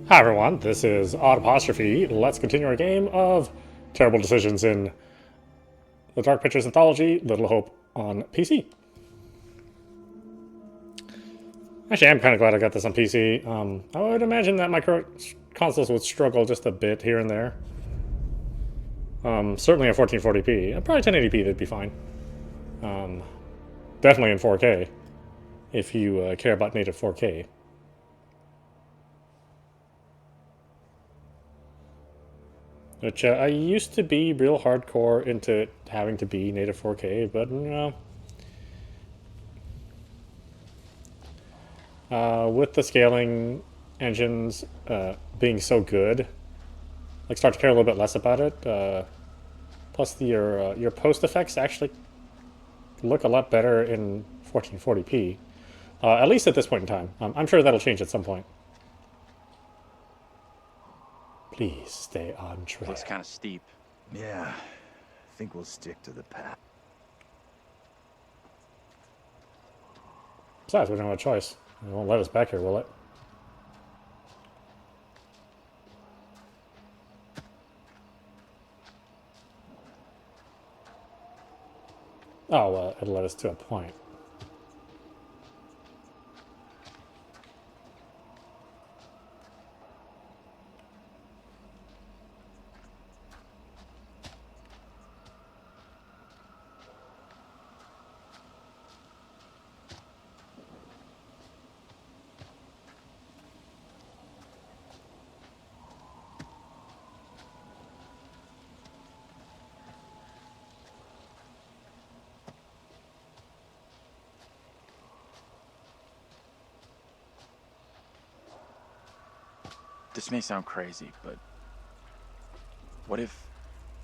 Hi everyone, this is audap. Let's continue our game of terrible decisions in the Dark Pictures Anthology, Little Hope on PC. Actually, I'm kind of glad I got this on PC. I would imagine that my consoles would struggle just a bit here and there. Certainly at 1440p. Probably 1080p, that'd be fine. Definitely in 4K, if you care about native 4K. Which I used to be real hardcore into having to be native 4K, but no. With the scaling engines being so good, like start to care a little bit less about it. Plus, your post effects actually look a lot better in 1440p, at least at this point in time. I'm sure that'll change at some point. Please stay on track. Looks kind of steep. Yeah, I think we'll stick to the path. Besides, we don't have a choice. It won't let us back here, will it? Oh, well, it'll let us to a point. This may sound crazy, but what if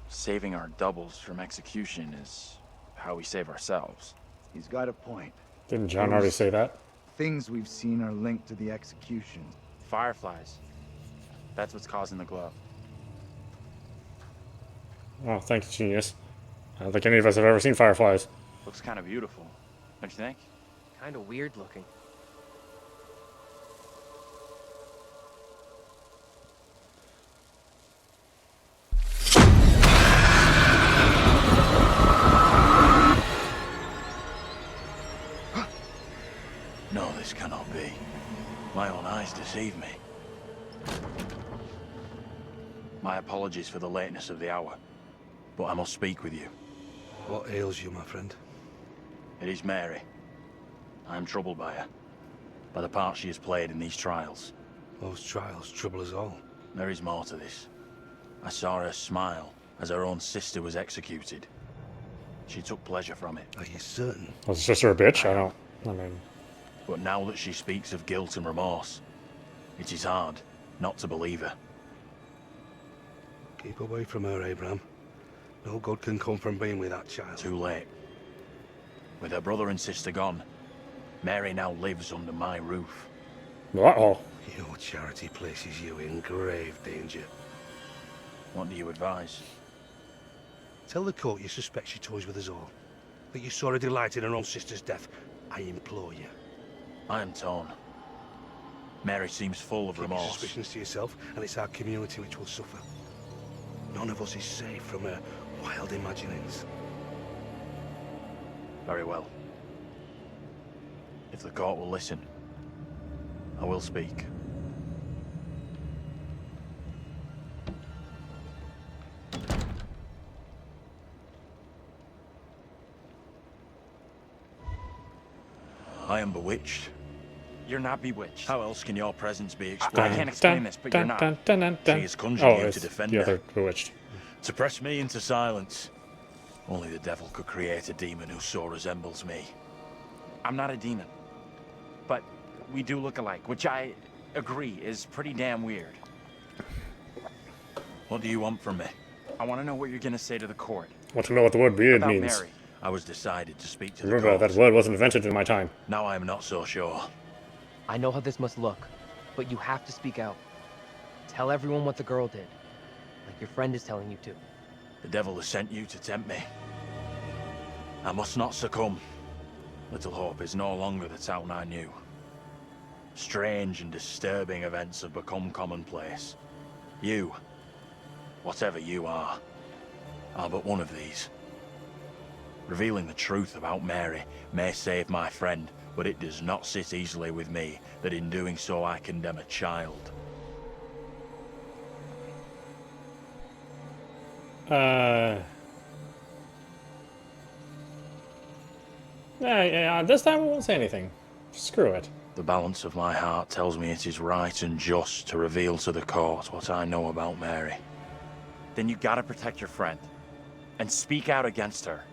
saving our doubles from execution is how we save ourselves? He's got a point. Didn't John already say that? Things we've seen are linked to the execution. Fireflies. That's what's causing the glow. Oh, thank you, genius. I don't think any of us have ever seen fireflies. Looks kind of beautiful, don't you think? Kind of weird looking. No, this cannot be. My own eyes deceive me. My apologies for the lateness of the hour, but I must speak with you. What ails you, my friend? It is Mary. I am troubled by her, by the part she has played in these trials. Those trials trouble us all. There is more to this. I saw her smile as her own sister was executed. She took pleasure from it. Are you certain? Was his sister a bitch? I mean... But now that she speaks of guilt and remorse, it is hard not to believe her. Keep away from her, Abraham. No good can come from being with that child. Too late. With her brother and sister gone, Mary now lives under my roof. Uh-oh. Your charity places you in grave danger. What do you advise? Tell the court you suspect she toys with us all. That you saw her delight in her own sister's death. I implore you. I am torn. Mary seems full of Keep your remorse. suspicions to yourself, and it's our community which will suffer. None of us is safe from her wild imaginings. Very well. If the court will listen, I will speak. I am bewitched. You're not bewitched. How else can your presence be I explained? can't explain this, but you're not. She has conjured Oh, you it's to defend the her. other bewitched. To press me into silence. Only the devil could create a demon who so resembles me. I'm not a demon. But we do look alike, which I agree is pretty damn weird. What do you want from me? I want to know what you're going to say to the court. Want to know what the word weird about means. Mary. I was decided to speak to the Remember, court. that word wasn't invented in my time. Now I am not so sure. I know how this must look, but you have to speak out. Tell everyone what the girl did, like your friend is telling you to. The devil has sent you to tempt me. I must not succumb. Little Hope is no longer the town I knew. Strange and disturbing events have become commonplace. You, whatever you are but one of these. Revealing the truth about Mary may save my friend, but it does not sit easily with me that in doing so I condemn a child. Yeah, this time I won't say anything. Screw it. The balance of my heart tells me it is right and just to reveal to the court what I know about Mary. Then you gotta protect your friend. And speak out against her.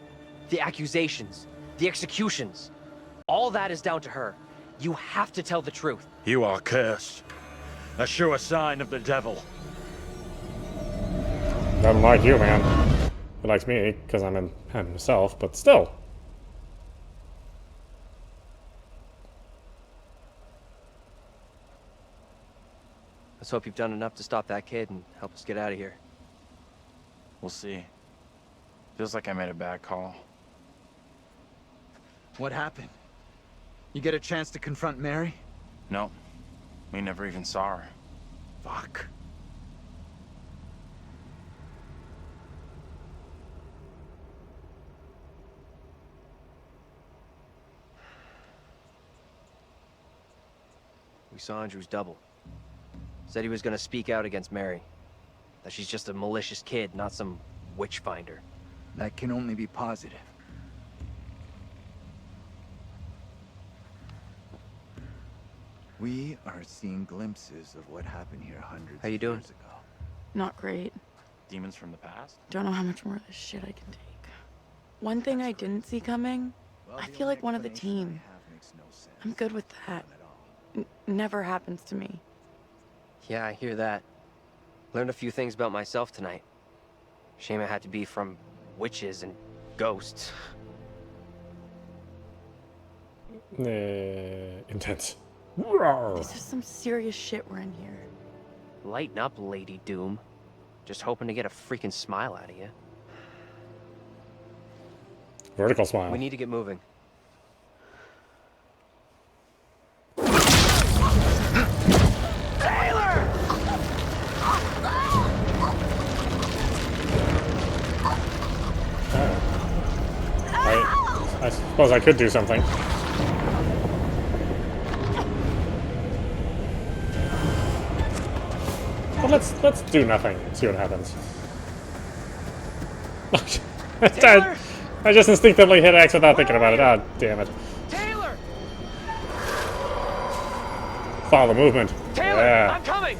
The accusations, the executions, all that is down to her. You have to tell the truth. You are cursed. A sure sign of the devil. Doesn't like you, man. He likes me, because I'm him himself, but still. Let's hope you've done enough to stop that kid and help us get out of here. We'll see. Feels like I made a bad call. What happened? You get a chance to confront Mary? No. We never even saw her. Fuck. We saw Andrew's double. Said he was gonna speak out against Mary. That she's just a malicious kid, not some witch finder. That can only be positive. We are seeing glimpses of what happened here hundreds How you of doing? years ago. Not great. Demons from the past? Don't know how much more of this shit I can take. One thing I didn't see coming, Well, I the feel only like one of the explanation I team. have makes no sense. I'm good with that. None at all. Never happens to me. Yeah, I hear that. Learned a few things about myself tonight. Shame it had to be from witches and ghosts. Intense. This is some serious shit we're in here. Lighten up, Lady Doom. Just hoping to get a freaking smile out of you. Vertical smile. We need to get moving. I suppose I could do something. But let's do nothing. See what happens. I just instinctively hit X without thinking about it. Ah, damn it. Taylor! Follow the movement. Taylor! Yeah. I'm coming!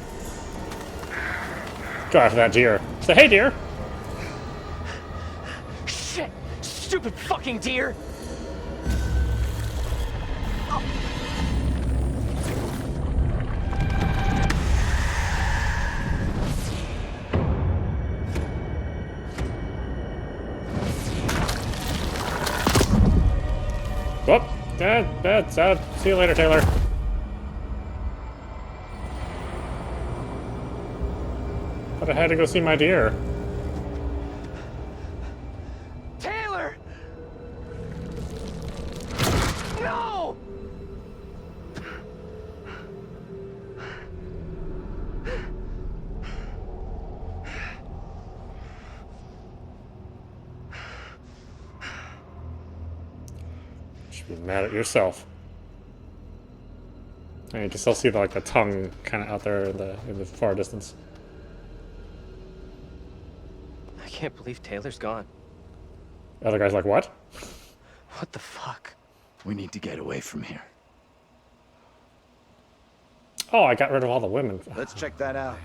Go after that deer. Say, hey, deer. Shit! Stupid fucking deer! Whoop. That's out. See you later, Taylor. But I had to go see my deer. Taylor! No! Should be mad at yourself. And you can still see the tongue kind of out there in the far distance. I can't believe Taylor's gone. The other guy's like, what? What the fuck? We need to get away from here. Oh, I got rid of all the women. Let's check that out.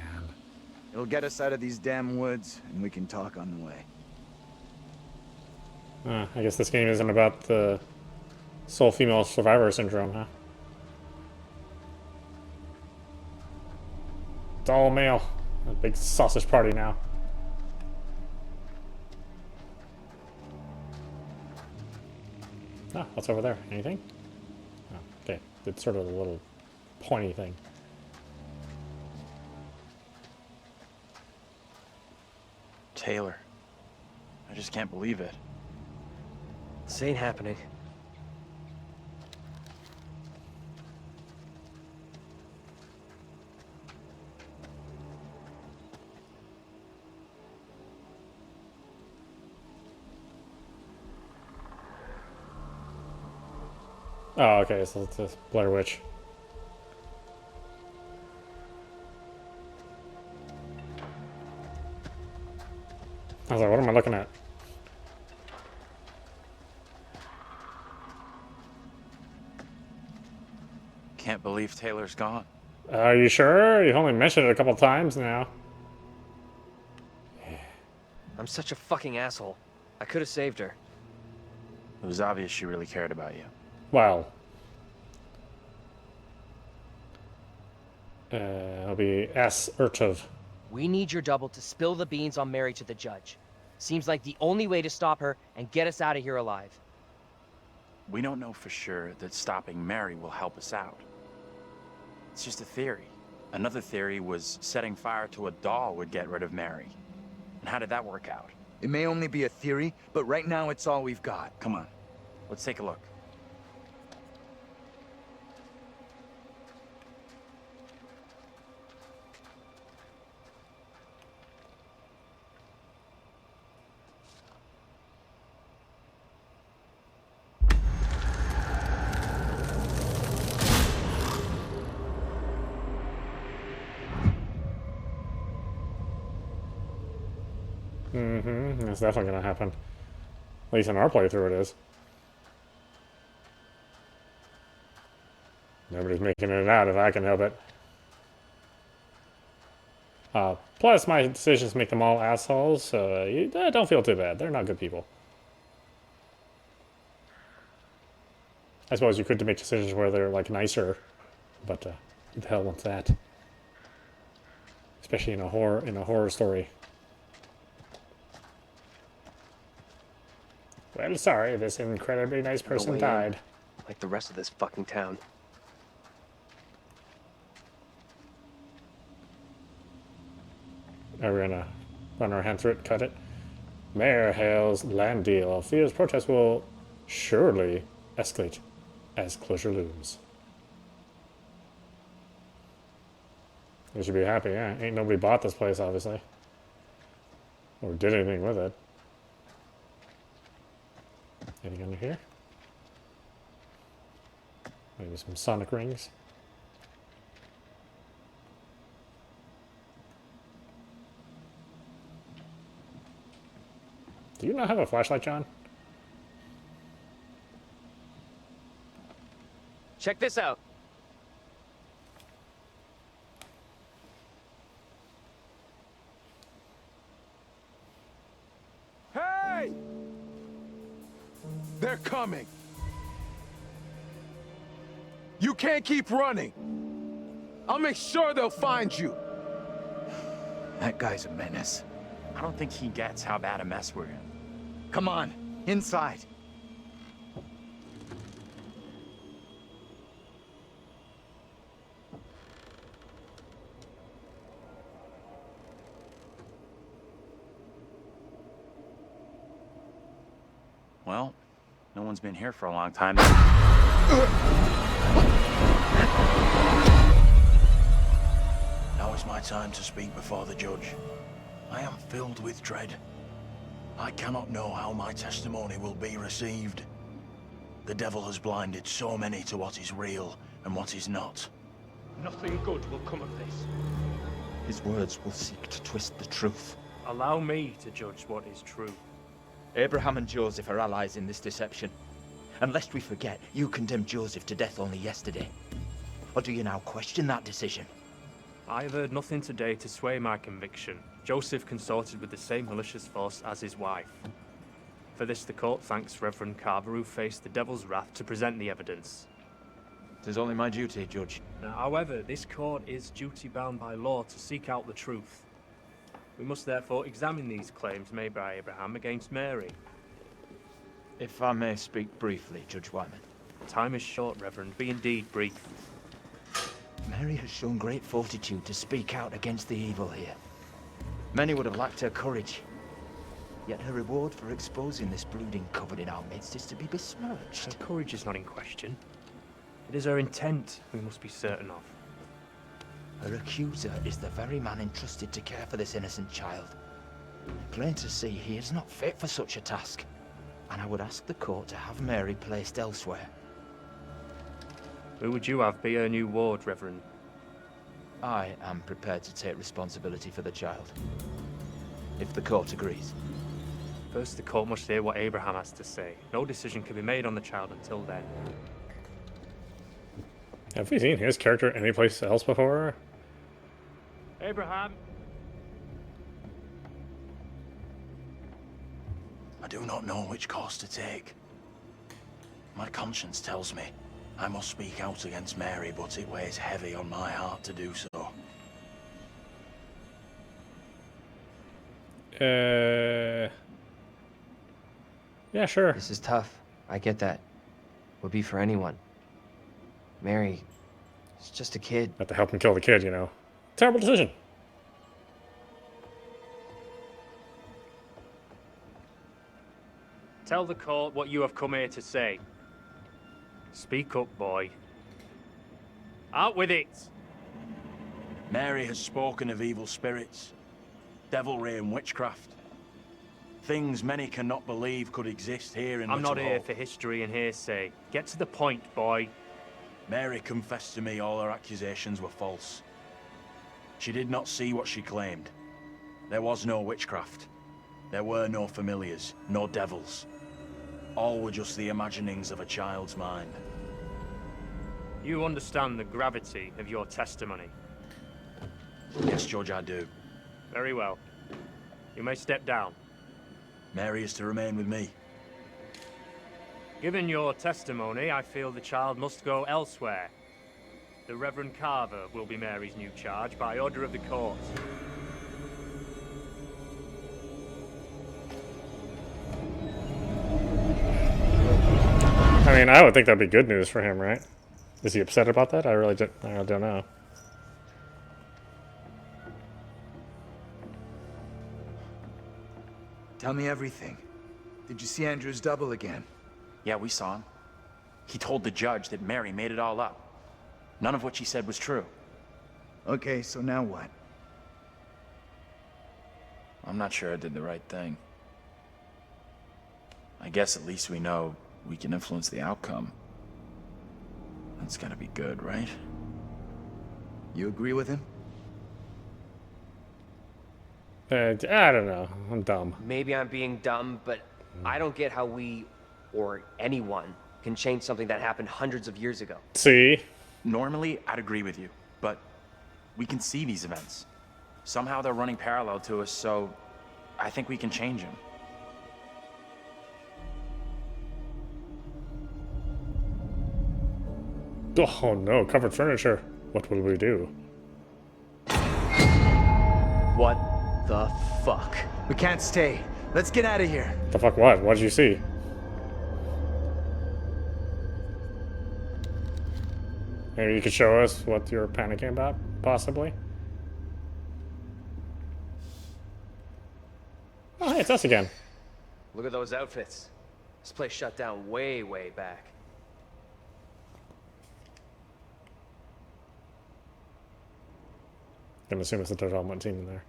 It'll get us out of these damn woods, and we can talk on the way. I guess this game isn't about the sole female survivor syndrome, huh? It's all male. A big sausage party now. Ah, what's over there? Anything? Oh, okay, it's sort of a little pointy thing. Taylor. I just can't believe it. This ain't happening. Oh, okay, so it's a Blair Witch. I was like, what am I looking at? Can't believe Taylor's gone. Are you sure? You've only mentioned it a couple times now. I'm such a fucking asshole. I could have saved her. It was obvious she really cared about you. Well. It'll be assertive. We need your double to spill the beans on Mary to the judge. Seems like the only way to stop her and get us out of here alive. We don't know for sure that stopping Mary will help us out. It's just a theory. Another theory was setting fire to a doll would get rid of Mary. And how did that work out? It may only be a theory, but right now it's all we've got. Come on, let's take a look. That's definitely gonna happen. At least in our playthrough it is. Nobody's making it out if I can help it. Plus, my decisions make them all assholes, so don't feel too bad. They're not good people. I suppose you could make decisions where they're like nicer, but who the hell wants that? Especially in a horror story. Well, sorry, this incredibly nice person died. Like the rest of this fucking town. Are we gonna run our hand through it, cut it? Mayor hails land deal. Fears protests will surely escalate as closure looms. We should be happy, yeah. Ain't nobody bought this place, obviously. Or did anything with it. Anything under here? Maybe some sonic rings. Do you not have a flashlight, John? Check this out. Hey! They're coming. You can't keep running. I'll make sure they'll find you. That guy's a menace. I don't think he gets how bad a mess we're in. Come on, inside. Well, no one's been here for a long time. Now is my time to speak before the judge. I am filled with dread. I cannot know how my testimony will be received. The devil has blinded so many to what is real and what is not. Nothing good will come of this. His words will seek to twist the truth. Allow me to judge what is true. Abraham and Joseph are allies in this deception. And lest we forget, you condemned Joseph to death only yesterday. Or do you now question that decision? I have heard nothing today to sway my conviction. Joseph consorted with the same malicious force as his wife. For this the court thanks Reverend Carver, who faced the devil's wrath to present the evidence. It is only my duty, Judge. Now, however, this court is duty-bound by law to seek out the truth. We must therefore examine these claims made by Abraham against Mary. If I may speak briefly, Judge Wyman. Time is short, Reverend. Be indeed brief. Mary has shown great fortitude to speak out against the evil here. Many would have lacked her courage. Yet her reward for exposing this brooding coven in our midst is to be besmirched. Her courage is not in question. It is her intent we must be certain of. Her accuser is the very man entrusted to care for this innocent child. Plain to see, he is not fit for such a task. And I would ask the court to have Mary placed elsewhere. Who would you have be her new ward, Reverend? I am prepared to take responsibility for the child. If the court agrees. First, the court must hear what Abraham has to say. No decision can be made on the child until then. Have we seen his character anyplace else before? Abraham! I do not know which course to take. My conscience tells me I must speak out against Mary, but it weighs heavy on my heart to do so. Yeah, sure. This is tough. I get that. Would be for anyone. Mary, is just a kid. Have to help him kill the kid, you know. Terrible decision. Tell the court what you have come here to say. Speak up, boy. Out with it! Mary has spoken of evil spirits, devilry and witchcraft. Things many cannot believe could exist here in I'm not Little here Hope. for history and hearsay. Get to the point, boy. Mary confessed to me all her accusations were false. She did not see what she claimed. There was no witchcraft. There were no familiars, no devils. All were just the imaginings of a child's mind. You understand the gravity of your testimony. Yes, Judge, I do. Very well. You may step down. Mary is to remain with me. Given your testimony, I feel the child must go elsewhere. The Reverend Carver will be Mary's new charge by order of the court. I mean, I would think that'd be good news for him, right? Is he upset about that? I really don't know. Tell me everything. Did you see Andrew's double again? Yeah, we saw him. He told the judge that Mary made it all up. None of what she said was true. Okay, so now what? I'm not sure I did the right thing. I guess at least we know we can influence the outcome. That's gotta be good, right? You agree with him? I don't know. I'm dumb. Maybe I'm being dumb, but I don't get how we, or anyone, can change something that happened hundreds of years ago. See? Normally, I'd agree with you, but we can see these events. Somehow they're running parallel to us, so I think we can change them. Oh no, covered furniture. What will we do? What the fuck? We can't stay. Let's get out of here. The fuck what? What did you see? Maybe you could show us what you're panicking about, possibly? Oh, hey, it's us again. Look at those outfits. This place shut down way, way back. I'm gonna assume it's the development team in there.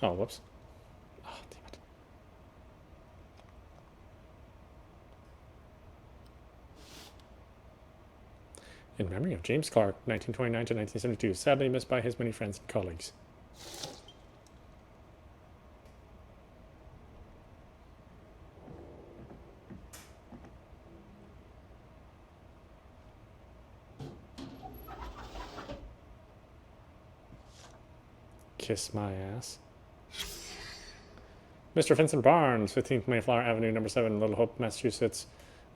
Oh, whoops. Oh, damn it. In memory of James Clark, 1929 to 1972, sadly missed by his many friends and colleagues. Kiss my ass. Mr. Vincent Barnes, 15th Mayflower Avenue, number 7, Little Hope, Massachusetts,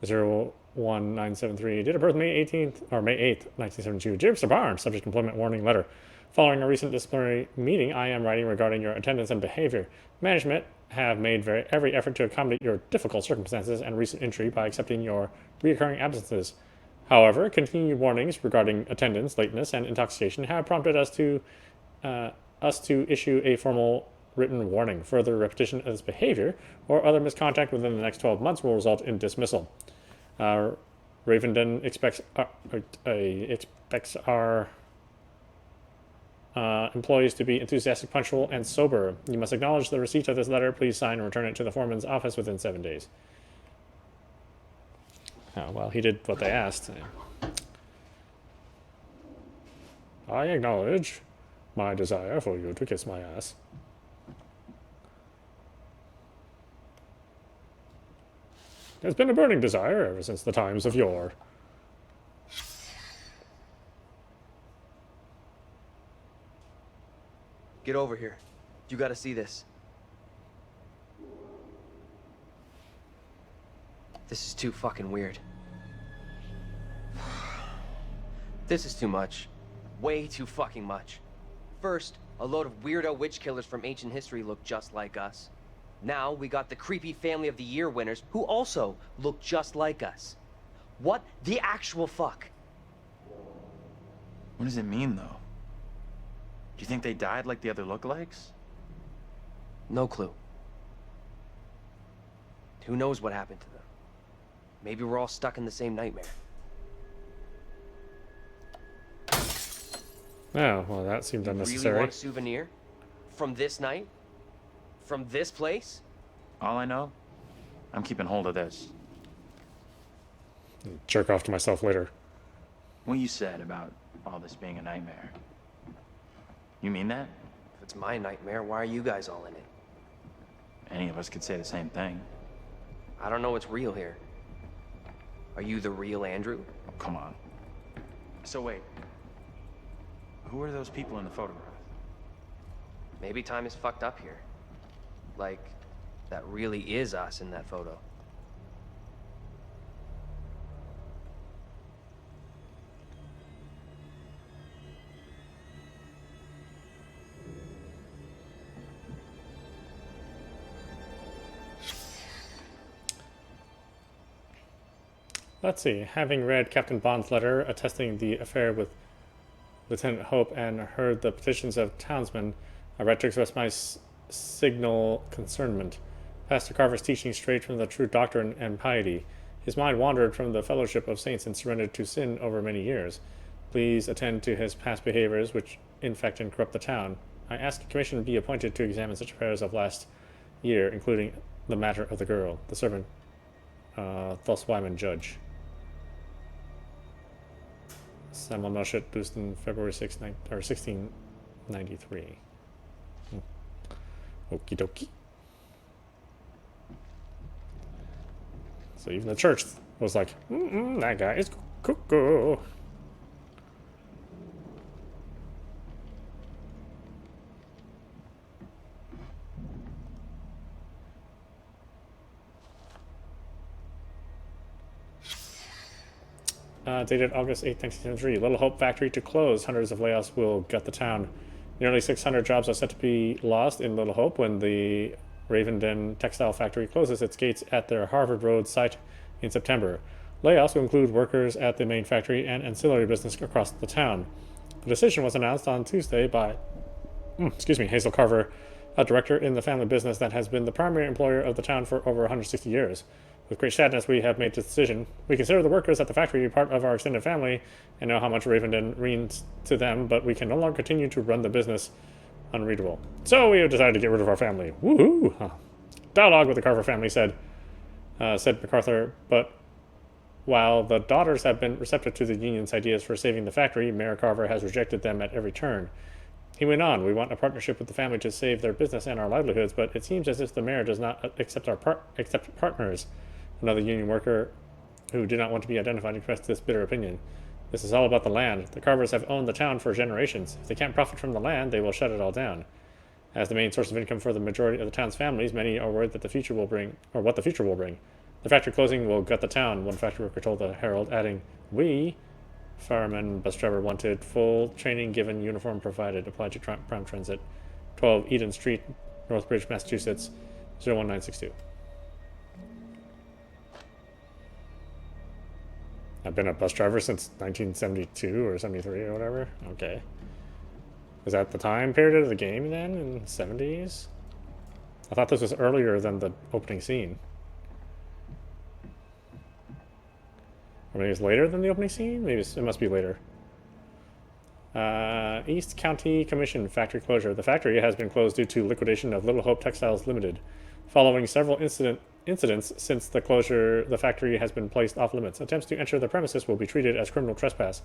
01973. Date of birth May 18th, or May 8th, 1972. Dear Mr. Barnes, subject employment warning letter. Following a recent disciplinary meeting, I am writing regarding your attendance and behavior. Management have made every effort to accommodate your difficult circumstances and recent injury by accepting your recurring absences. However, continued warnings regarding attendance, lateness, and intoxication have prompted us to issue a formal written warning. Further repetition of this behavior or other misconduct within the next 12 months will result in dismissal. Ravenden expects our employees to be enthusiastic, punctual, and sober. You must acknowledge the receipt of this letter. Please sign and return it to the foreman's office within 7 days. Oh, well, he did what they asked. I acknowledge my desire for you to kiss my ass. There's been a burning desire ever since the times of yore. Get over here. You gotta see this. This is too fucking weird. This is too much. Way too fucking much. First, a load of weirdo witch killers from ancient history look just like us. Now, we got the creepy Family of the Year winners who also look just like us. What the actual fuck? What does it mean, though? Do you think they died like the other lookalikes? No clue. Who knows what happened to them? Maybe we're all stuck in the same nightmare. Oh, well, that seemed unnecessary. Really want a souvenir? From this night? From this place? All I know, I'm keeping hold of this. Jerk off to myself later. What you said about all this being a nightmare. You mean that? If it's my nightmare, why are you guys all in it? Any of us could say the same thing. I don't know what's real here. Are you the real Andrew? Oh, come on. So wait. Who are those people in the photograph? Maybe time is fucked up here. Like, that really is us in that photo. Let's see. Having read Captain Bond's letter attesting the affair with Lieutenant Hope and heard the petitions of townsmen, I read to express my signal concernment. Pastor Carver's teaching strayed from the true doctrine and piety. His mind wandered from the fellowship of saints and surrendered to sin over many years. Please attend to his past behaviors, which infect and corrupt the town. I ask a commission be appointed to examine such affairs of last year, including the matter of the girl. The servant, thus Wyman Judge. Samuel Noshit, Lewiston, February 6, 1693. Okie dokie. So even the church was like, that guy is cuckoo. Dated August 8, 1973. Little Hope factory to close. Hundreds of layoffs will gut the town. Nearly 600 jobs are set to be lost in Little Hope when the Ravenden textile factory closes its gates at their Harvard Road site in September. Layoffs will include workers at the main factory and ancillary business across the town. The decision was announced on Tuesday by Hazel Carver, a director in the family business that has been the primary employer of the town for over 160 years. With great sadness, we have made this decision. We consider the workers at the factory part of our extended family and know how much Ravenden means to them, but we can no longer continue to run the business unreadable. So we have decided to get rid of our family. Woohoo! Huh. Dialogue with the Carver family said MacArthur, but while the daughters have been receptive to the union's ideas for saving the factory, Mayor Carver has rejected them at every turn. He went on, we want a partnership with the family to save their business and our livelihoods, but it seems as if the mayor does not accept partners. Another union worker who did not want to be identified expressed this bitter opinion. This is all about the land. The Carvers have owned the town for generations. If they can't profit from the land, they will shut it all down. As the main source of income for the majority of the town's families, many are worried that the future will bring, or what the future will bring. The factory closing will gut the town, one factory worker told the Herald, adding, we, fireman bus driver, wanted full training given, uniform provided, applied to Prime Transit, 12 Eden Street, Northbridge, Massachusetts, 01962. I've been a bus driver since 1972 or 73 or whatever. Okay. Is that the time period of the game then, in the 70s? I thought this was earlier than the opening scene. Or maybe it's later than the opening scene? Maybe it must be later. East County Commission factory closure. The factory has been closed due to liquidation of Little Hope Textiles Limited. Following several incidents since the closure, the factory has been placed off limits. Attempts to enter the premises will be treated as criminal trespass.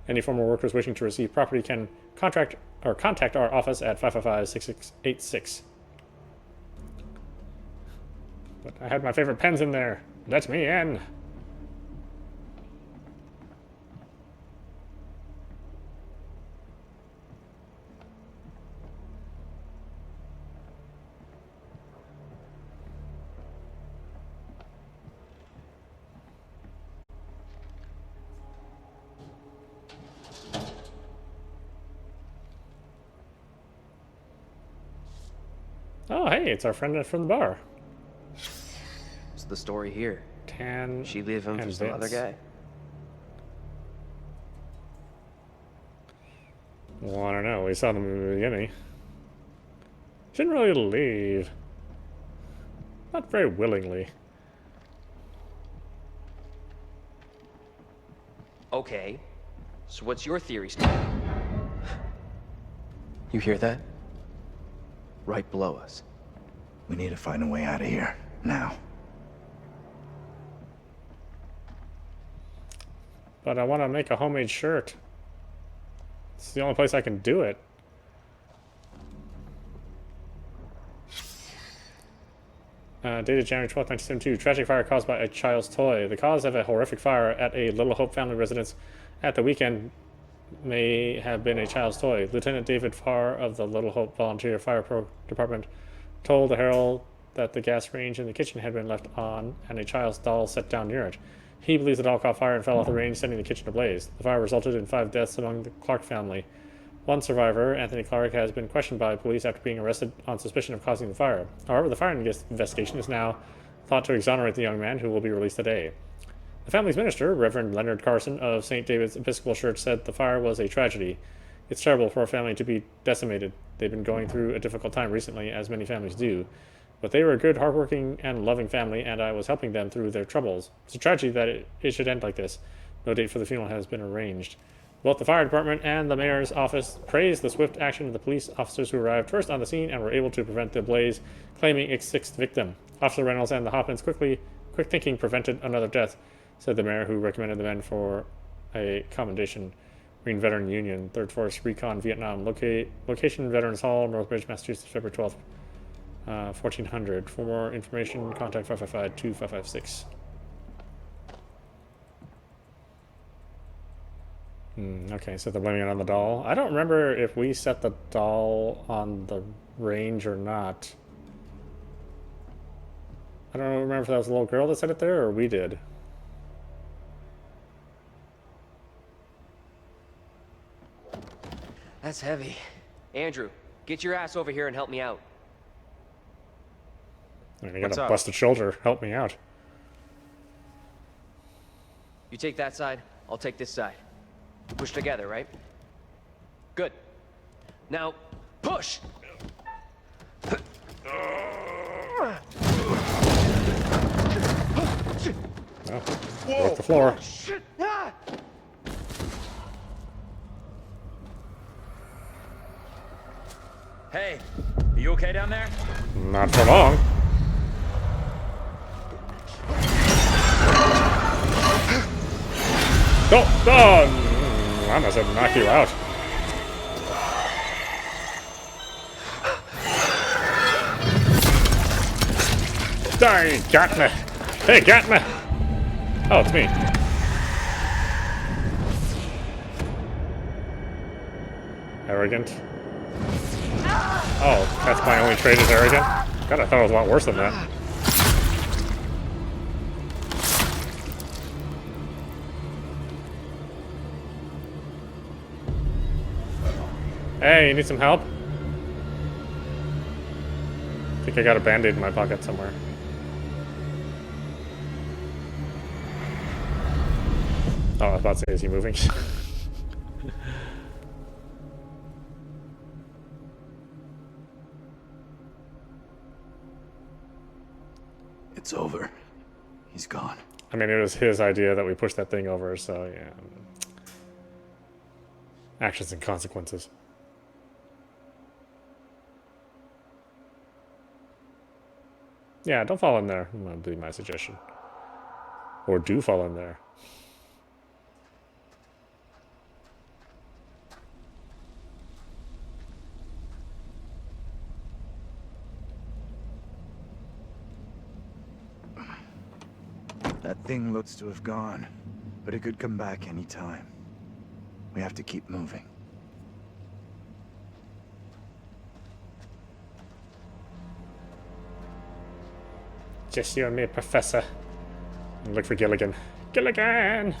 Any former workers wishing to receive property can contact our office at 555-6686. But I had my favorite pens in there. Let me in. Oh, hey, it's our friend from the bar. What's the story here? Tan. She leave him for some other guy? Well, I don't know. We saw them in the beginning. She didn't really leave. Not very willingly. Okay. So what's your theory, Steve? You hear that? Right below us. We need to find a way out of here. Now. But I want to make a homemade shirt. It's the only place I can do it. Dated January 12th, 1972. Tragic fire caused by a child's toy. The cause of a horrific fire at a Little Hope family residence at the weekend may have been a child's toy. Lieutenant David Farr of the Little Hope Volunteer Fire Department told the Herald that the gas range in the kitchen had been left on and a child's doll set down near it. He believes the doll caught fire and fell off the range, setting the kitchen ablaze. The fire resulted in 5 deaths among the Clark family. One survivor, Anthony Clark, has been questioned by police after being arrested on suspicion of causing the fire. However, the fire investigation is now thought to exonerate the young man, who will be released today. The family's minister, Reverend Leonard Carson of St. David's Episcopal Church, said the fire was a tragedy. It's terrible for a family to be decimated. They've been going through a difficult time recently, as many families do. But they were a good, hardworking, and loving family, and I was helping them through their troubles. It's a tragedy that it should end like this. No date for the funeral has been arranged. Both the fire department and the mayor's office praised the swift action of the police officers who arrived first on the scene and were able to prevent the blaze, claiming a 6th victim. Officer Reynolds and the Hoppins quick thinking prevented another death, said the mayor, who recommended the men for a commendation. Marine Veteran Union, 3rd Force Recon, Vietnam. Location, Veterans Hall, Northbridge, Massachusetts, February 12th, 1400. For more information, contact 555-2556. Okay, so they're blaming it on the doll. I don't remember if we set the doll on the range or not. I don't remember if that was the little girl that set it there or we did. That's heavy. Andrew, get your ass over here and help me out. I mean, I got a busted shoulder. Help me out. You take that side, I'll take this side. Push together, right? Good. Now, push! Oh, broke the floor. Shit. Ah! Hey, are you okay down there? Not for long. Oh! I must have knocked you out. Dang, got me. Hey, got me. Oh, it's me. Arrogant. Oh, that's my only trait is arrogant? God, I thought it was a lot worse than that. Hey, you need some help? I think I got a band-aid in my pocket somewhere. Oh, I was about to say, is he moving? It's over. He's gone. I mean, it was his idea that we pushed that thing over, so yeah. Actions and consequences. Yeah, don't fall in there. That would be my suggestion. Or do fall in there. That thing looks to have gone, but it could come back any time. We have to keep moving. Just you and me, Professor. And look for Gilligan. Gilligan!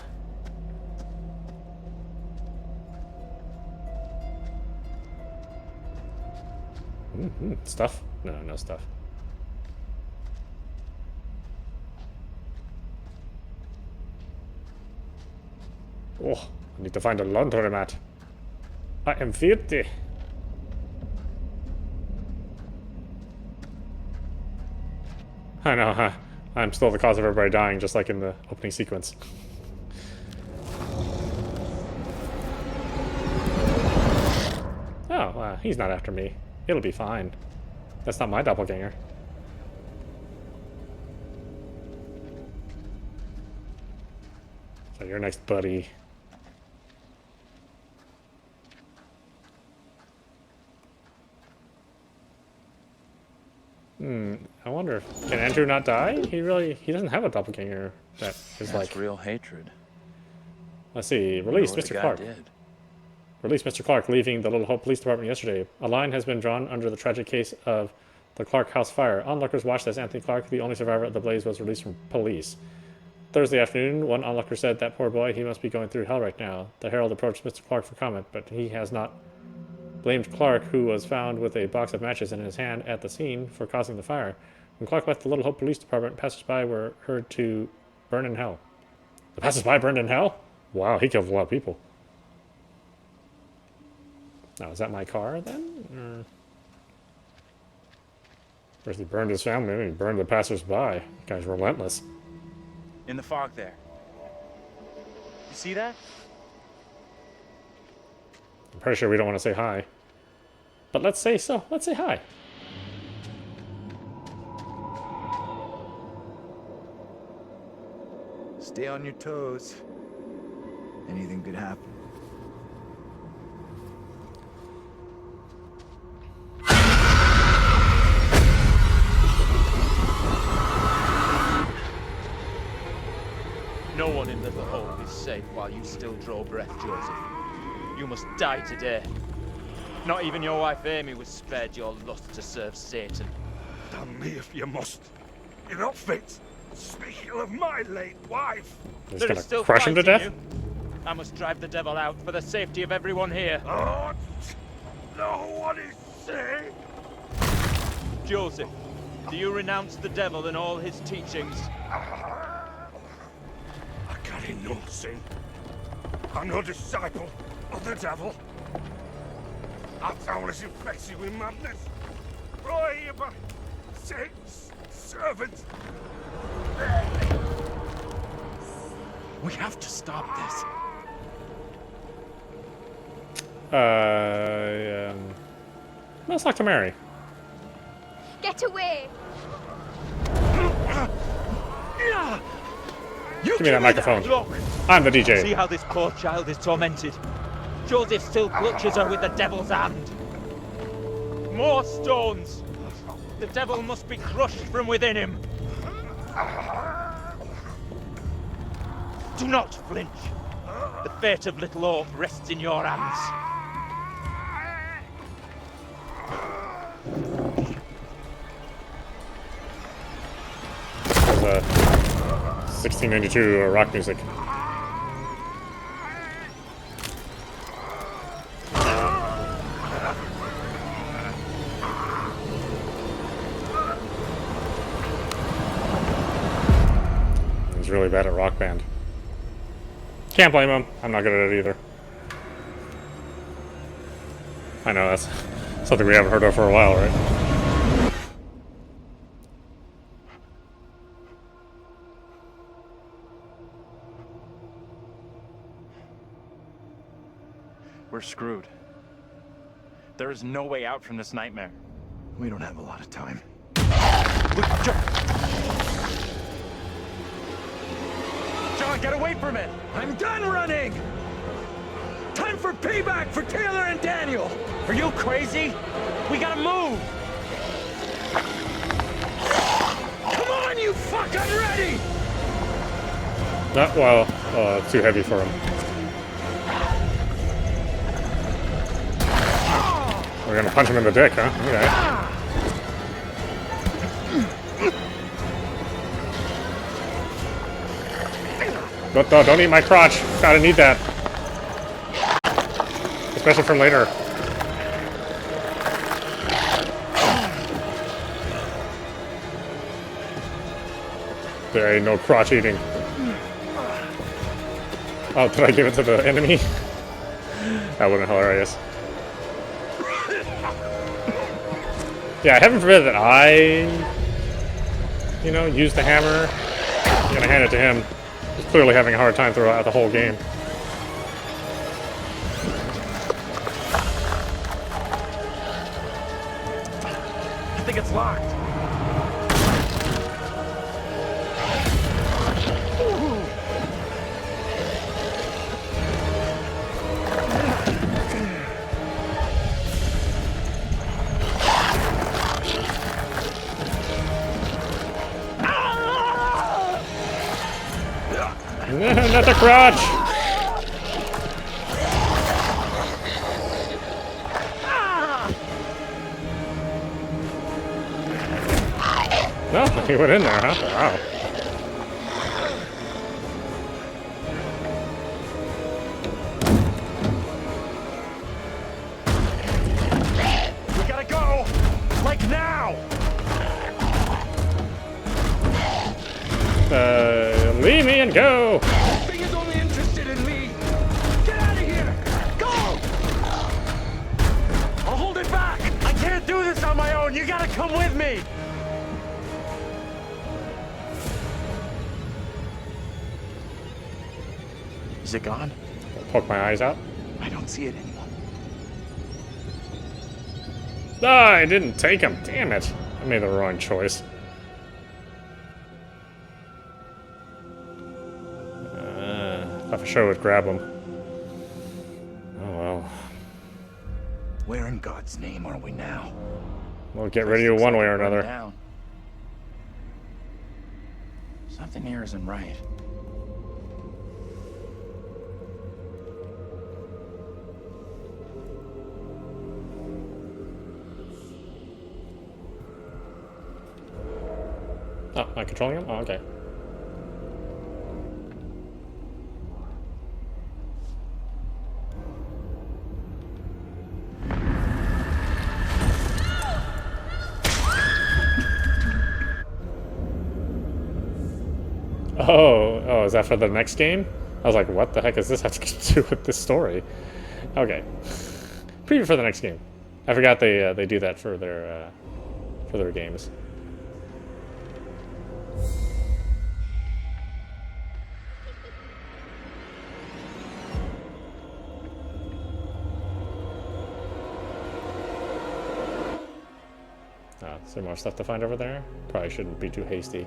Stuff? No, no stuff. Oh, I need to find a laundromat. I am filthy. I know, huh? I'm still the cause of everybody dying, just like in the opening sequence. Oh, he's not after me. It'll be fine. That's not my doppelganger. So you're next, buddy. I wonder, can Andrew not die? He doesn't have a doppelganger that is like real hatred. Let's see, release Mr. Clark. Release Mr. Clark, leaving the Little Hope Police Department yesterday. A line has been drawn under the tragic case of the Clark House fire. Onlookers watched as Anthony Clark, the only survivor of the blaze, was released from police. Thursday afternoon, one onlooker said, "That poor boy, he must be going through hell right now." The Herald approached Mr. Clark for comment, but he has not blamed Clark, who was found with a box of matches in his hand at the scene, for causing the fire. When Clark left the Little Hope Police Department, passers-by were heard to burn in hell. The passers-by burned in hell? Wow, he killed a lot of people. Now, is that my car, then? First he burned his family, and he burned the passers-by. The guy's relentless. In the fog there. You see that? I'm pretty sure we don't want to say hi. But let's say so. Let's say hi. Stay on your toes. Anything could happen. No one in Little Hope is safe while you still draw breath, Joseph. You must die today. Not even your wife Amy was spared your lust to serve Satan. Damn me if you must. You're not fit. Speaking of my late wife. He's There gonna is still crush him to fight death? in you. I must drive the devil out for the safety of everyone here. Oh, no one is safe. Joseph, do you renounce the devil and all his teachings? I carry no sin. I'm no disciple of the devil. That's only infects you with madness. Roy, you Satan's servant. We have to stop this. Let's talk to Mary. Get away! Give me that microphone. Look, I'm the DJ. see how this poor child is tormented. Joseph still clutches her with the devil's hand. More stones. The devil must be crushed from within him. Do not flinch. The fate of Little Hope rests in your hands. There's 1692 rock music. He's really bad at Rock Band. Can't blame him. I'm not good at it either. I know, that's something we haven't heard of for a while, right? We're screwed. There is no way out from this nightmare. We don't have a lot of time. Look, John, get away from it! I'm done running! Time for payback for Taylor and Daniel! Are you crazy? We gotta move! Come on, you fuck! I'm ready! Not well, too heavy for him. We're gonna punch him in the dick, huh? Okay. Don't eat my crotch. Gotta need that. Especially for later. There ain't no crotch eating. Oh, did I give it to the enemy? That would have been hilarious. Yeah, heaven forbid that I, you know, use the hammer. I'm gonna hand it to him. He's clearly having a hard time throughout the whole game. I think it's locked. Not the crotch! No, he went in there, huh? Wow. We gotta go! Like now! Leave me and go! This thing is only interested in me! Get out of here! Go! I'll hold it back! I can't do this on my own! You gotta come with me! Is it gone? Poke my eyes out. I don't see it anymore. Ah, I didn't take him. Damn it. I made the wrong choice. I for sure would grab him. Oh well. Where in God's name are we now? We'll get rid of you one way or another. Down. Something here isn't right. Oh, am I controlling him? Oh, okay. Oh, is that for the next game? I was like, what the heck does this have to do with this story? Okay. Preview for the next game. I forgot they do that for their games. Is there more stuff to find over there? Probably shouldn't be too hasty.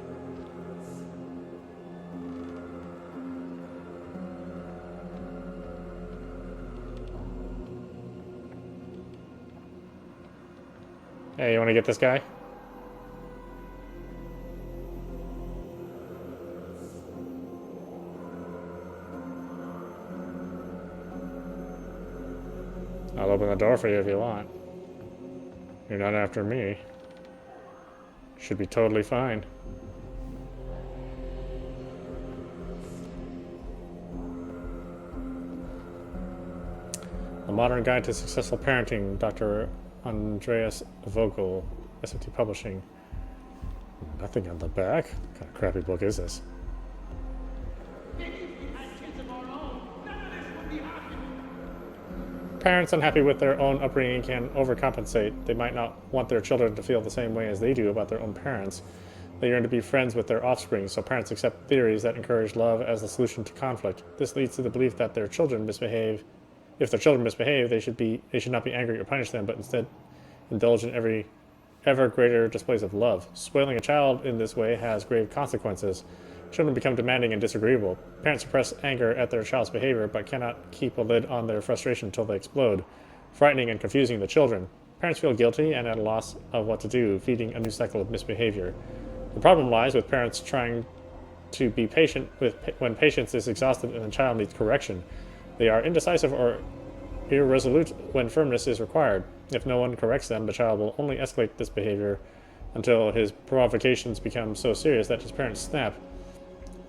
Hey, you want to get this guy? I'll open the door for you if you want. You're not after me. Should be totally fine. A Modern Guide to Successful Parenting, Dr. Andreas Vogel, SFT Publishing. Nothing on the back? What kind of crappy book is this? Parents unhappy with their own upbringing can overcompensate. They might not want their children to feel the same way as they do about their own parents. They yearn to be friends with their offspring, so parents accept theories that encourage love as the solution to conflict. This leads to the belief that their children misbehave If their children misbehave, they should not be angry or punish them, but instead indulge in every ever greater displays of love. Spoiling a child in this way has grave consequences. Children become demanding and disagreeable. Parents suppress anger at their child's behavior, but cannot keep a lid on their frustration until they explode, frightening and confusing the children. Parents feel guilty and at a loss of what to do, feeding a new cycle of misbehavior. The problem lies with parents trying to be patient when patience is exhausted and the child needs correction. They are indecisive or irresolute when firmness is required. If no one corrects them, the child will only escalate this behavior until his provocations become so serious that his parents snap.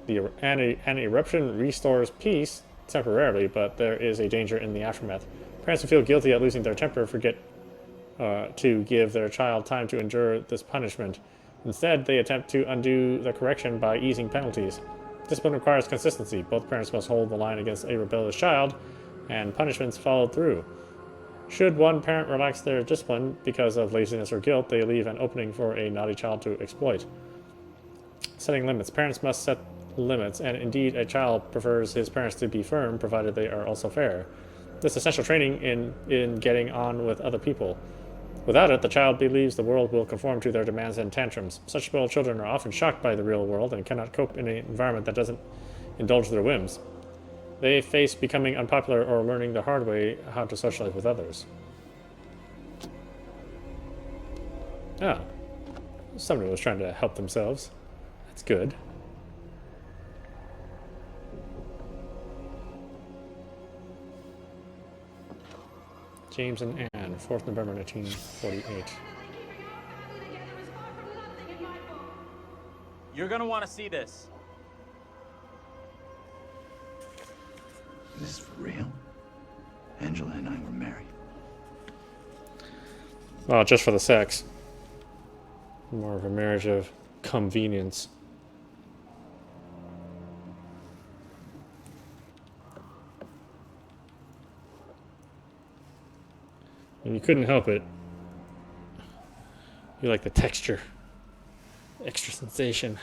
An eruption restores peace temporarily, but there is a danger in the aftermath. Parents who feel guilty at losing their temper forget to give their child time to endure this punishment. Instead, they attempt to undo the correction by easing penalties. Discipline requires consistency. Both parents must hold the line against a rebellious child, and punishments followed through. Should one parent relax their discipline because of laziness or guilt, they leave an opening for a naughty child to exploit. Setting limits. Parents must set limits, and indeed a child prefers his parents to be firm, provided they are also fair. This essential training in getting on with other people. Without it, the child believes the world will conform to their demands and tantrums. Such spoiled children are often shocked by the real world and cannot cope in an environment that doesn't indulge their whims. They face becoming unpopular or learning the hard way how to socialize with others. Oh. Somebody was trying to help themselves. That's good. James and Anne, 4th November 1948. You're gonna want to see this. Is this for real? Angela and I were married. Well, just for the sex. More of a marriage of convenience. And you couldn't help it. You like the texture. Extra sensation.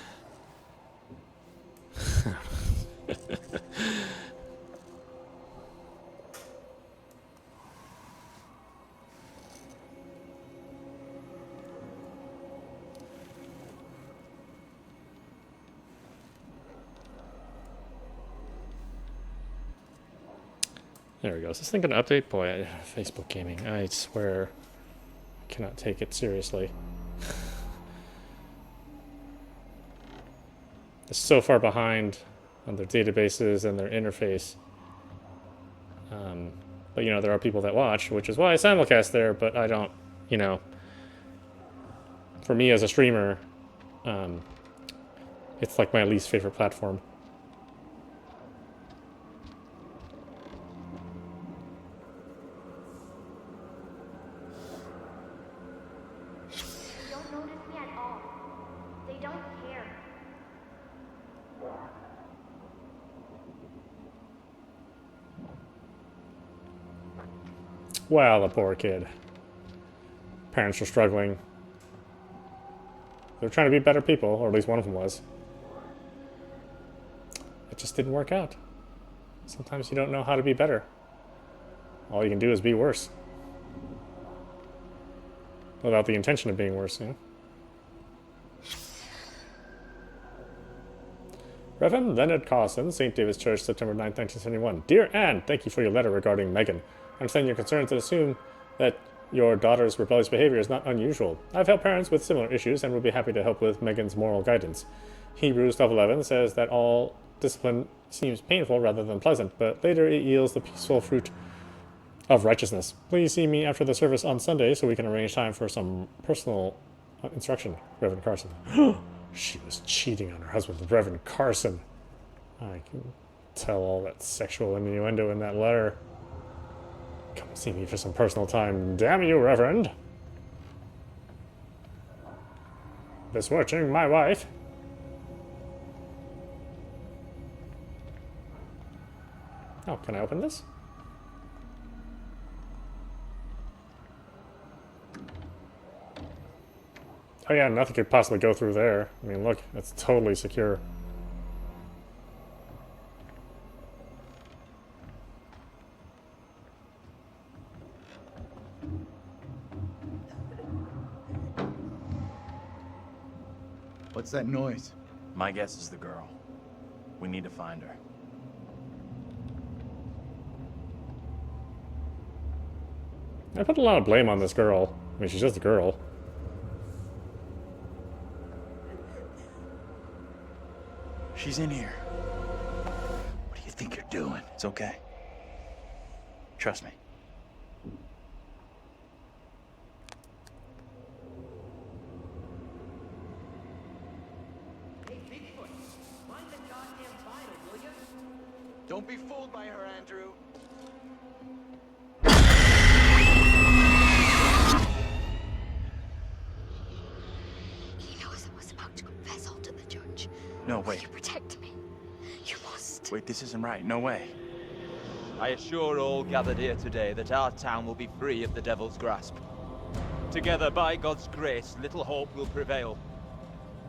There we go. Is this thing gonna update? Boy, Facebook gaming. I swear I cannot take it seriously. It's so far behind on their databases and their interface. But you know, there are people that watch, which is why I simulcast there, but I don't, you know, for me as a streamer, it's like my least favorite platform. Wow, the poor kid. Parents were struggling. They were trying to be better people, or at least one of them was. It just didn't work out. Sometimes you don't know how to be better. All you can do is be worse. Without the intention of being worse, you know? Reverend Leonard Carson, St. David's Church, September 9, 1971. Dear Anne, thank you for your letter regarding Megan. I understand your concerns and assume that your daughter's rebellious behavior is not unusual. I've helped parents with similar issues and would be happy to help with Megan's moral guidance. Hebrews 12:11 says that all discipline seems painful rather than pleasant, but later it yields the peaceful fruit of righteousness. Please see me after the service on Sunday so we can arrange time for some personal instruction, Reverend Carson. She was cheating on her husband, Reverend Carson. I can tell all that sexual innuendo in that letter. Come see me for some personal time. Damn you, Reverend. Besmirching my wife. Oh, can I open this? Oh yeah, nothing could possibly go through there. I mean, look, it's totally secure. What's that noise? My guess is the girl. We need to find her. I put a lot of blame on this girl. I mean, she's just a girl. She's in here. What do you think you're doing? It's okay. Trust me. Don't be fooled by her, Andrew. He knows I was about to confess all to the judge. No, Will wait. you protect me? You must. Wait, this isn't right. No way. I assure all gathered here today that our town will be free of the devil's grasp. Together, by God's grace, little hope will prevail.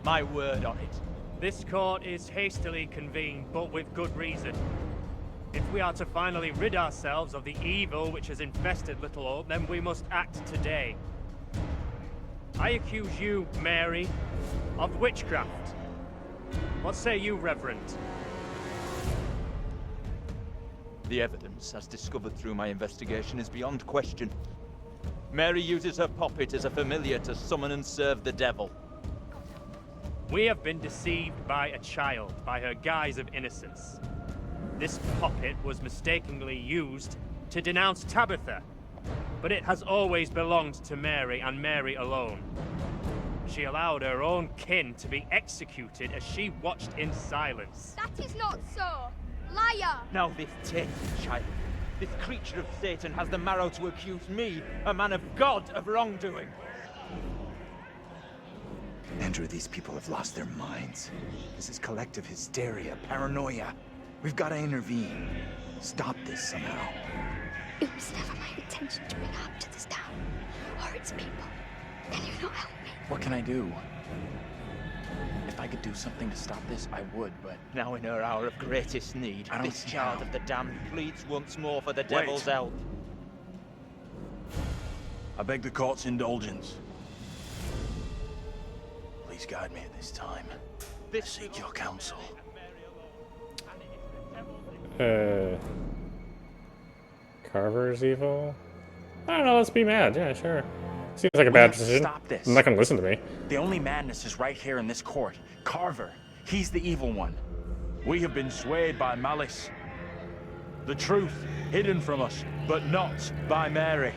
My word on it. This court is hastily convened, but with good reason. If we are to finally rid ourselves of the evil which has infested Little Hope, then we must act today. I accuse you, Mary, of witchcraft. What say you, Reverend? The evidence, as discovered through my investigation, is beyond question. Mary uses her puppet as a familiar to summon and serve the devil. We have been deceived by a child, by her guise of innocence. This puppet was mistakenly used to denounce Tabitha, but it has always belonged to Mary and Mary alone. She allowed her own kin to be executed as she watched in silence. That is not so. Liar! Now this tainted child, this creature of Satan, has the marrow to accuse me, a man of God, of wrongdoing. Andrew, these people have lost their minds. This is collective hysteria, paranoia. We've got to intervene. Stop this somehow. It was never my intention to bring harm to this town or its people. Can you not help me? What can I do? If I could do something to stop this, I would, but... Now in her hour of greatest need, I don't this see child how. of the damned pleads once more for the devil's help. I beg the court's indulgence. Please guide me at this time. I seek your counsel. Carver's evil? I don't know, let's be mad. Yeah, sure. Seems like a bad decision. Stop this. I'm not gonna listen to me. The only madness is right here in this court. Carver. He's the evil one. We have been swayed by malice. The truth hidden from us, but not by Mary.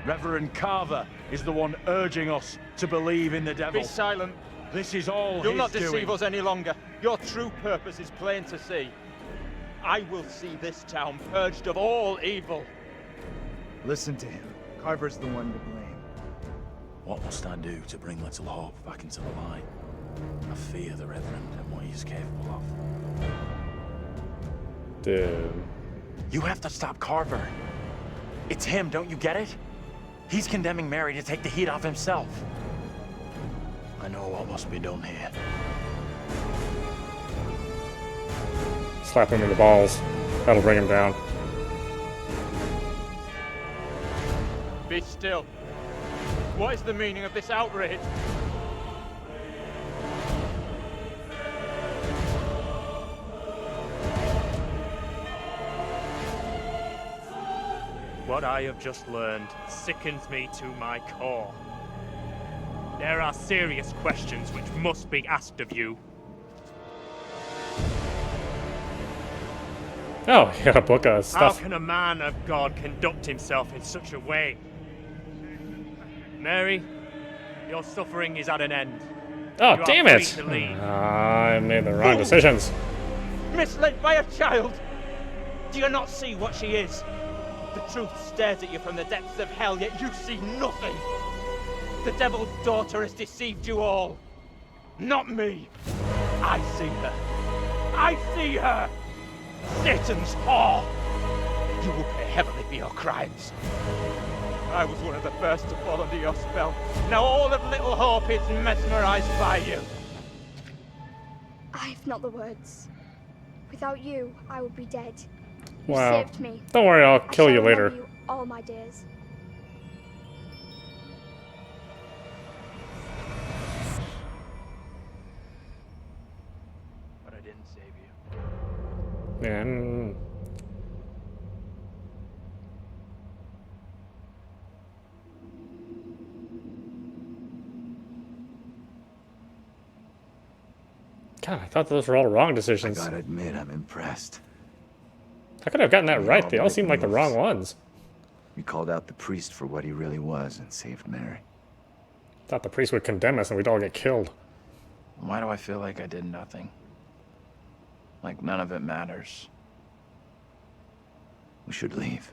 Reverend Carver is the one urging us to believe in the devil. Be silent. This is all You'll his not deceive doing. us any longer. Your true purpose is plain to see. I will see this town purged of all evil. Listen to him. Carver's the one to blame. What must I do to bring Little Hope back into the light? I fear the Reverend and what he is capable of. Dude. You have to stop Carver. It's him, don't you get it? He's condemning Mary to take the heat off himself. I know what must be done here. Slap him in the balls. That'll bring him down. Be still. What is the meaning of this outrage? What I have just learned sickens me to my core. There are serious questions which must be asked of you. Oh, you got a book of How stuff. can a man of God conduct himself in such a way? Mary, your suffering is at an end. Oh, You are damn free it! to leave. I made the wrong decisions. Misled by a child! Do you not see what she is? The truth stares at you from the depths of hell, yet you see nothing. The devil's daughter has deceived you all. Not me. I see her. I see her! Satan's whore! You will pay heavily for your crimes. I was one of the first to fall under your spell. Now all of Little Hope is mesmerized by you. I've not the words. Without you, I would be dead. You Wow. saved me. Don't worry, I'll I kill shall you later. remember you all my days. save you. And God, I thought those were all wrong decisions. I gotta admit, I'm impressed. How could I have gotten that You right? all They all right seem like the moves. wrong ones. You called out the priest for what he really was and saved Mary. Thought the priest would condemn us and we'd all get killed. Why do I feel like I did nothing? Like none of it matters. We should leave.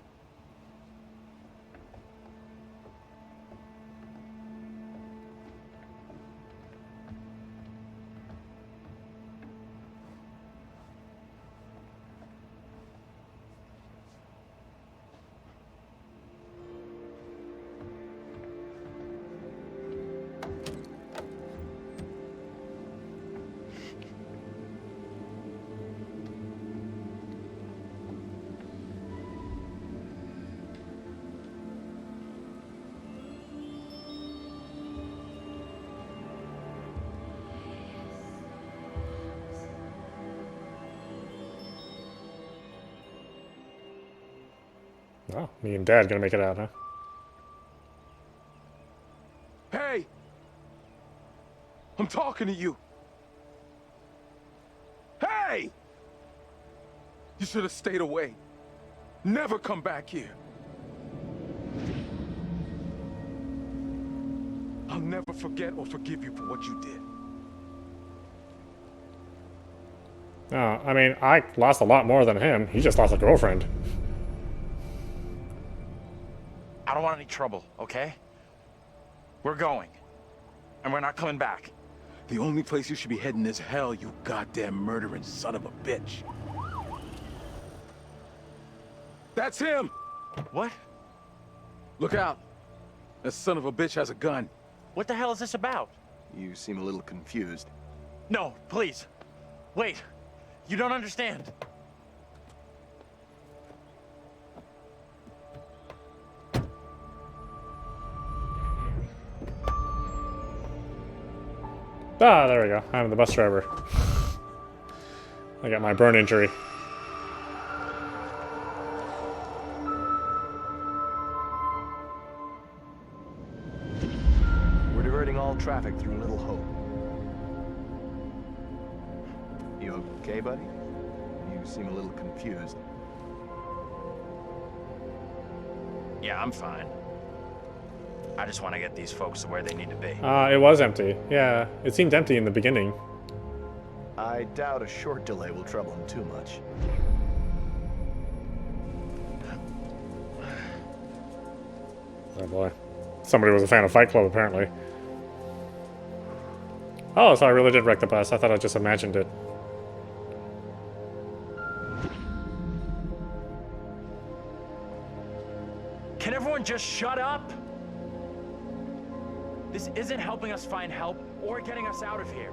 Oh, me and Dad gonna make it out, huh? Hey! I'm talking to you. Hey! You should have stayed away. Never come back here. I'll never forget or forgive you for what you did. No, I mean, I lost a lot more than him. He just lost a girlfriend. I don't want any trouble, okay? We're going. And we're not coming back. The only place you should be heading is hell, you goddamn murdering son of a bitch. That's him! What? Look out. That son of a bitch has a gun. What the hell is this about? You seem a little confused. No, please. Wait. You don't understand. Ah, there we go. I'm the bus driver. I got my burn injury. We're diverting all traffic through Little Hope. You okay, buddy? You seem a little confused. Yeah, I'm fine. I just want to get these folks to where they need to be. It was empty. Yeah, it seemed empty in the beginning. I doubt a short delay will trouble him too much. Oh boy. Somebody was a fan of Fight Club, apparently. Oh, so I really did wreck the bus. I thought I just imagined it. Can everyone just shut up? This isn't helping us find help or getting us out of here.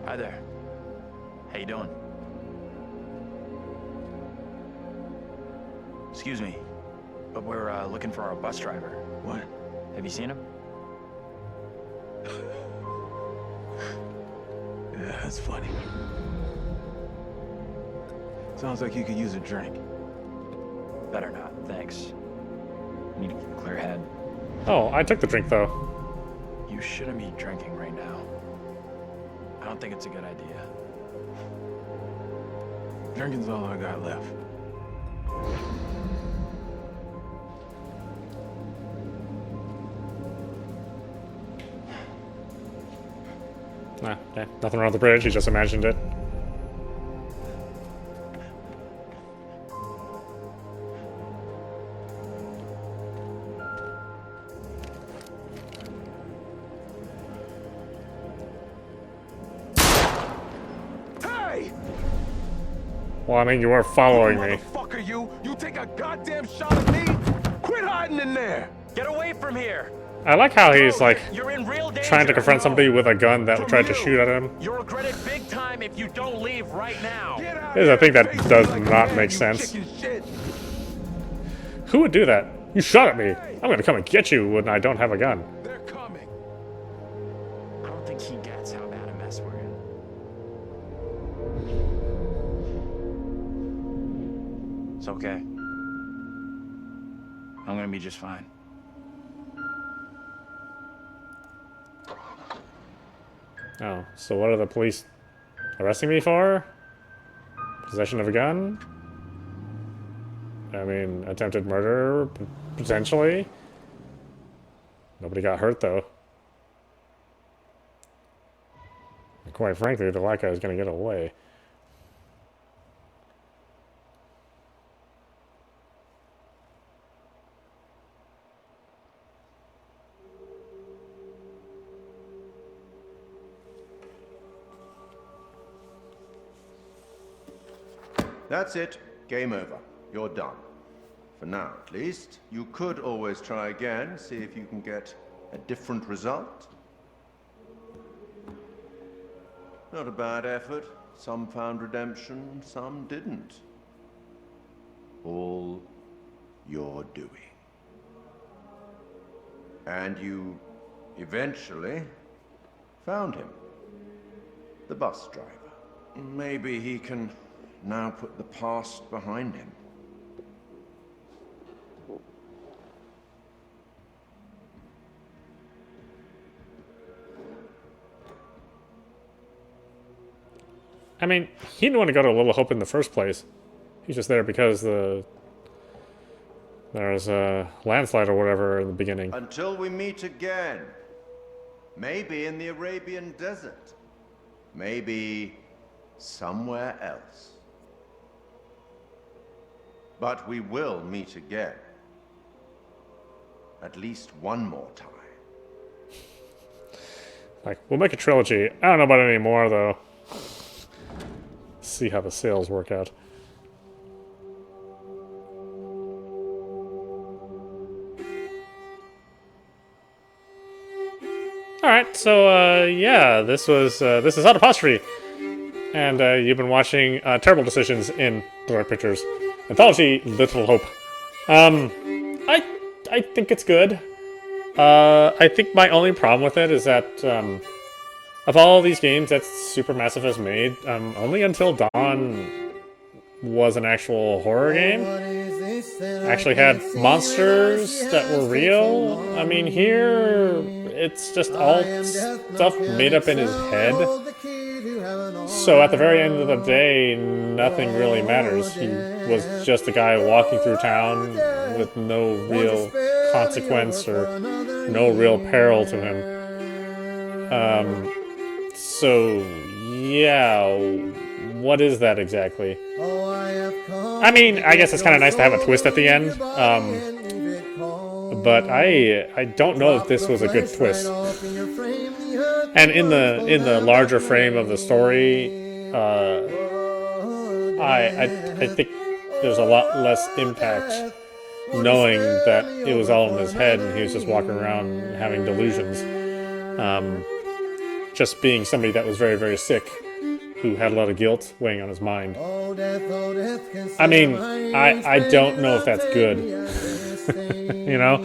Hi there. How you doing? Excuse me, but we're looking for our bus driver. What? Have you seen him? Yeah, that's funny. Sounds like you could use a drink. Better not, thanks. Need a clear head. Oh, I took the drink, though. You shouldn't be drinking right now. I don't think it's a good idea. Drinking's all I got left. Nah, yeah, nothing wrong with the bridge. He just imagined it. Hey! Well, I mean, you were following me. Motherfucker, you take a goddamn shot at me? Quit hiding in there! Get away from here! I like how he's, like, You're in real danger. trying to confront somebody with a gun that From tried to you. shoot at him. You'll regret it big time if you don't leave right now. Get out Yes, I here think that and face does me like a not man, make you sense. chicken shit. Who would do that? You shot at me. I'm gonna come and get you when I don't have a gun. They're coming. I don't think he gets how bad a mess we're in. It's okay. I'm gonna be just fine. Oh, so what are the police arresting me for? Possession of a gun? I mean, attempted murder, potentially. Nobody got hurt, though. And quite frankly, the white guy is going to get away. That's it. Game over. You're done. For now, at least. You could always try again, see if you can get a different result. Not a bad effort. Some found redemption, some didn't. All your doing. And you eventually found him. The bus driver. Maybe he can now put the past behind him. I mean, he didn't want to go to Little Hope in the first place. He's just there because there was a landslide or whatever in the beginning. Until we meet again. Maybe in the Arabian desert. Maybe somewhere else. But we will meet again. At least one more time. Like, we'll make a trilogy. I don't know about it anymore, though. See how the sales work out. Alright, so, yeah, this is Audap, and you've been watching Terrible Decisions in the Right Pictures. Anthology, Little Hope. I think it's good. I think my only problem with it is that, of all these games that Supermassive has made, only Until Dawn was an actual horror game. Actually had monsters that were real. I mean, here, it's just all stuff made up in his head. So at the very end of the day, nothing really matters. He was just a guy walking through town with no real consequence or no real peril to him. So, yeah, what is that exactly? I mean, I guess it's kind of nice to have a twist at the end. But I don't know if this was a good twist. And in the larger frame of the story, I think there's a lot less impact knowing that it was all in his head and he was just walking around having delusions. Just being somebody that was very, very sick, who had a lot of guilt weighing on his mind. I mean, I don't know if that's good. You know?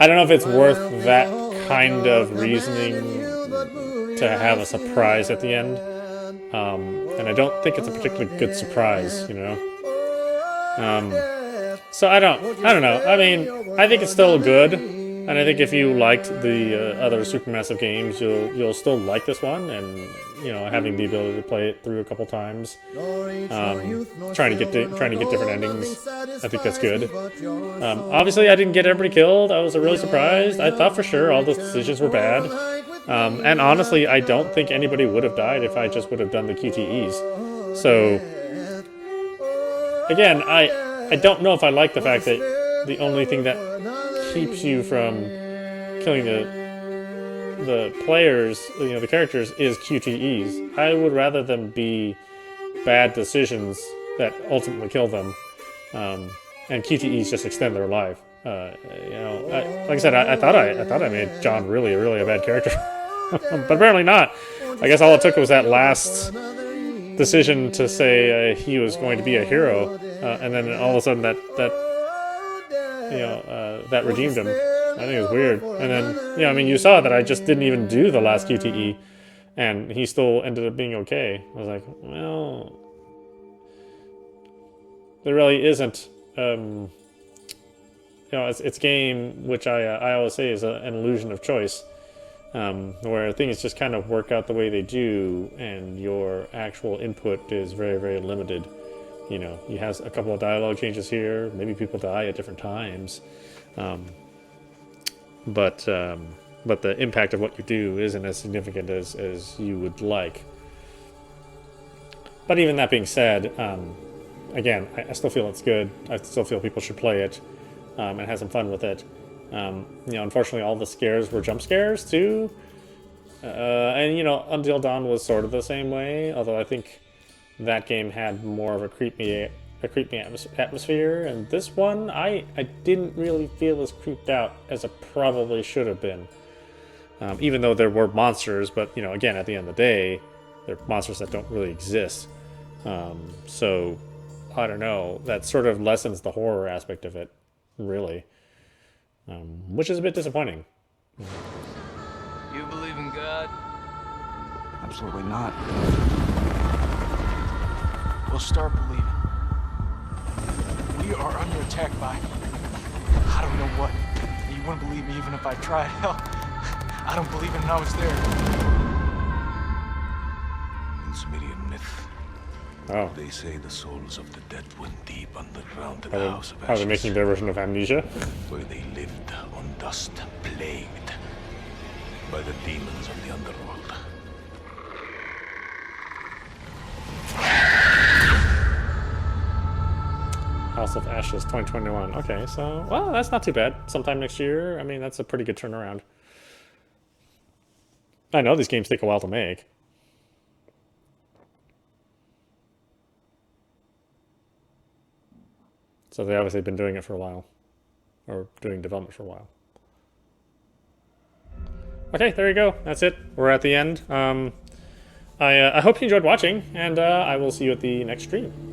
I don't know if it's worth that kind of reasoning to have a surprise at the end. And I don't think it's a particularly good surprise, you know? So I don't know. I mean, I think it's still good. And I think if you liked the other Supermassive games, you'll still like this one, and you know, having the ability to play it through a couple times, trying to get different endings, I think that's good. Obviously, I didn't get everybody killed. I was really surprised. I thought for sure all those decisions were bad, and honestly, I don't think anybody would have died if I just would have done the QTEs. So again, I don't know if I like the fact that the only thing that keeps you from killing the players, you know, the characters, is QTEs. I would rather them be bad decisions that ultimately kill them, and QTEs just extend their life. You know, like I said, I thought I made John really a bad character, but apparently not. I guess all it took was that last decision to say he was going to be a hero, and then all of a sudden that that redeemed him. I think it was weird. And then, I mean, you saw that I just didn't even do the last QTE, and he still ended up being okay. I was like, well, there really isn't, it's game, which I always say is an illusion of choice, where things just kind of work out the way they do, and your actual input is very, very limited. He has a couple of dialogue changes here. Maybe people die at different times, but the impact of what you do isn't as significant as you would like. But even that being said, again, I still feel it's good. I still feel people should play it and have some fun with it. Unfortunately, all the scares were jump scares too, and Until Dawn was sort of the same way. Although I think that game had more of a creepy atmosphere, and this one I didn't really feel as creeped out as I probably should have been. Even though there were monsters, but again, at the end of the day, they're monsters that don't really exist. So I don't know. That sort of lessens the horror aspect of it, really, which is a bit disappointing. You believe in God? Absolutely not. We'll start believing. We are under attack by I don't know what. You wouldn't believe me even if I tried. Hell, I don't believe it, and I was there. In Sumerian myth, Oh. they say the souls of the dead went deep underground in Are the they, House of are they Ashes, making their version of Amnesia? where they lived on dust, plagued by the demons of the underworld. House of Ashes 2021. Okay, so, well, that's not too bad. Sometime next year, I mean, that's a pretty good turnaround. I know these games take a while to make. So they obviously been doing it for a while. Or doing development for a while. Okay, there you go. That's it. We're at the end. I hope you enjoyed watching, and I will see you at the next stream.